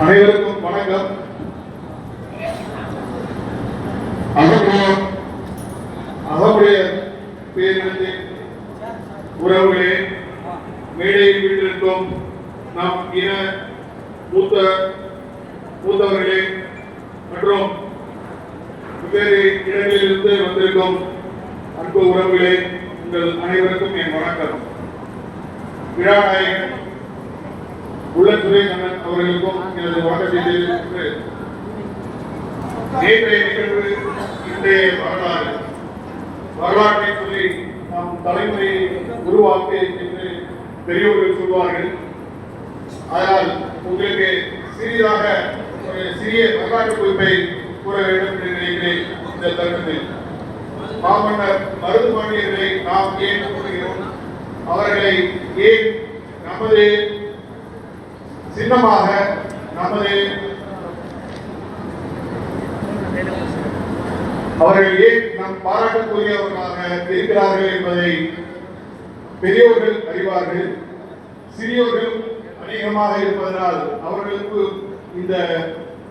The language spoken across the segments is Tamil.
அனைவருக்கும் வணக்கம். அகமுடைய பேரிடத்தின் உறவுகளே, மேடையில் வீட்டிற்கும் நம் இன மூத்தவர்களே மற்றும் வெவ்வேறு இடங்களிலிருந்து வந்திருக்கும் அன்பு உறவுகளே, உங்கள் அனைவருக்கும் என் வணக்கம். விழாநாயகன் சுரேஷ் அண்ணன் அவர்களுக்கும் எனது வணக்கத்தை தெரிவித்து, நேற்றைய நிகழ்வு இன்றைய வரலாற்றை சொல்லி நம் தலைமுறையை உருவாக்கு என்று பெரியவர்கள் சொல்வார்கள். அதனால் உங்களுக்கு சிறிதாக ஒரு சிறிய வரலாற்று குறிப்பை கூற வேண்டும் என்று நினைக்கிறேன். இந்த தருணத்தில் மாமன்னர் மருதுபாண்டியர்களை நாம் ஏன் கூறுகிறோம், அவர்களை ஏன் நமது சின்னமாக அவர்கள் ஏன் நம் பாராட்டக்கூடியவர்களாக இருக்கிறார்கள் என்பதை பெரியோர்கள் அறிவார்கள். சிறியோர்கள் அநேகமாக இருப்பதனால் அவர்களுக்கு இந்த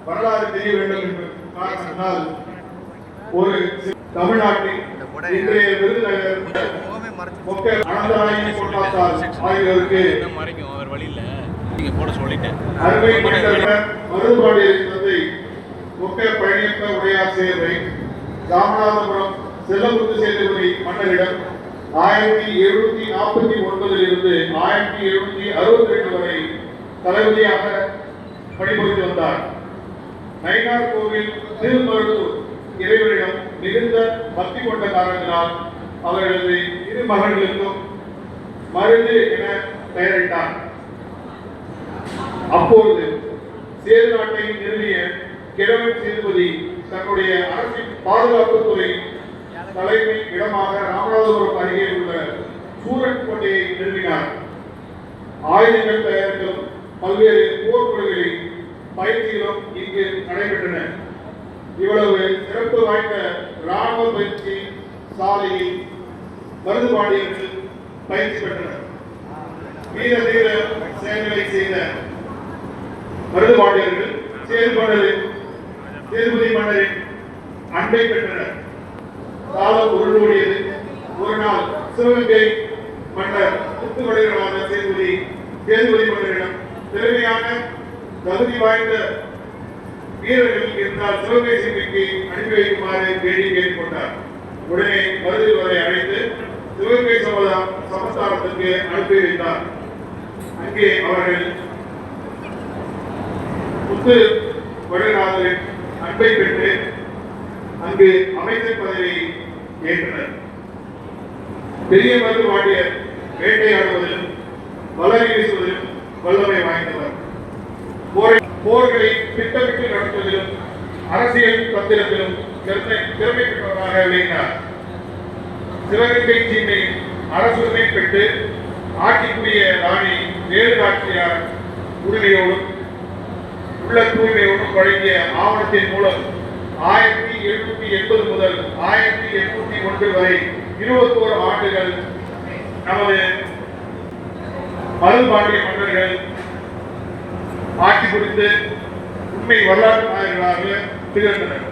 வரலாறு தெரிய வேண்டும் என்ற காரணத்தினால் ஒரு தமிழ்நாட்டின் இன்றைய விருதுநகர் அனந்தராயணி பொன்னாத்தார் ஆகியோருக்கு மருதுபாண்டியரின் தந்தை மொக்க பழனியப்ப உடையார் சேர்வை ராமநாதபுரம் செல்லமுத்து சேதுபதி மன்னரிடம் 1749 இருந்து 1762 வரை தளபதியாக பணிபுரிந்து வந்தார். நயினார் கோவில் திருமருதூர் இறைவனிடம் மிகுந்த பக்தி கொண்ட காரணத்தினால் அவர்களது இரு மகன்களுக்கும் மருது என பெயரிட்டார். அப்பொழுது சேது நாட்டை நிறுவிய கிழவன் சேதுபதி தன்னுடைய அரசின் பாதுகாப்புத்துறை தலைமை இடமாக ராமநாதபுரம் அருகே உள்ள சூரன் கோட்டையை நிறுவினார். ஆயுதங்கள் தயாரித்தலும் பல்வேறு போர்க்குழுகளில் பயிற்சிகளும் இங்கு நடைபெற்றன. இவ்வளவு சிறப்பு வாய்ந்த ராணுவ பயிற்சி சாலையில் மருதுபாண்டியர்கள் பயிற்சி பெற்றனர். வீர தீர செயல்களை செய்த மருதுபாண்டியர்கள் சேதுபதி மன்னரின் அன்பை பெற்றனர். காலம் உருண்டோடியது. ஒரு நாள் சிவகங்கை மன்னர் முத்துவடைகளான சேதுபதி மன்னரிடம் திறமையான தகுதி வாய்ந்த வீரர்கள் இருந்தால் சிவகங்கை சிவிக்கு அனுப்பி வைக்குமாறு வேண்டி கேட்டுக்கொண்டார். உடனே மருது வரை அழைத்து சிவகங்கை சமஸ்தானத்திற்கு அனுப்பி வைத்தார். அங்கே அவர்கள் முத்து வடுகநாதரின் அன்பை பெற்று அங்கு அமைச்சர் பதவியை ஏற்றனர். பெரிய மருதுபாண்டியர் வேட்டையாடுவதிலும் வளரி வீசுவதிலும் வல்லமை வாய்ந்தவர். போர்களை திட்டமிட்டு நடத்துவதிலும் அரசியல் தந்திரத்திலும் திறமை பெற்றவராக விளங்கினார். சிவகங்கை சீமையின் அரசுரிமை பெற்று ஆட்சிக்குரிய ராணி வேலு நாச்சியார் உரிமையோடும் உள்ள தூய்மையோடும் வழங்கிய ஆவணத்தின் மூலம் 1780 முதல் 1801 வரை 21 ஆண்டுகள் நமது மருதுபாண்டிய மன்னர்கள் ஆட்சி புரிந்து உண்மை வரலாற்று நாயகர்களாக திகழ்ந்தனர்.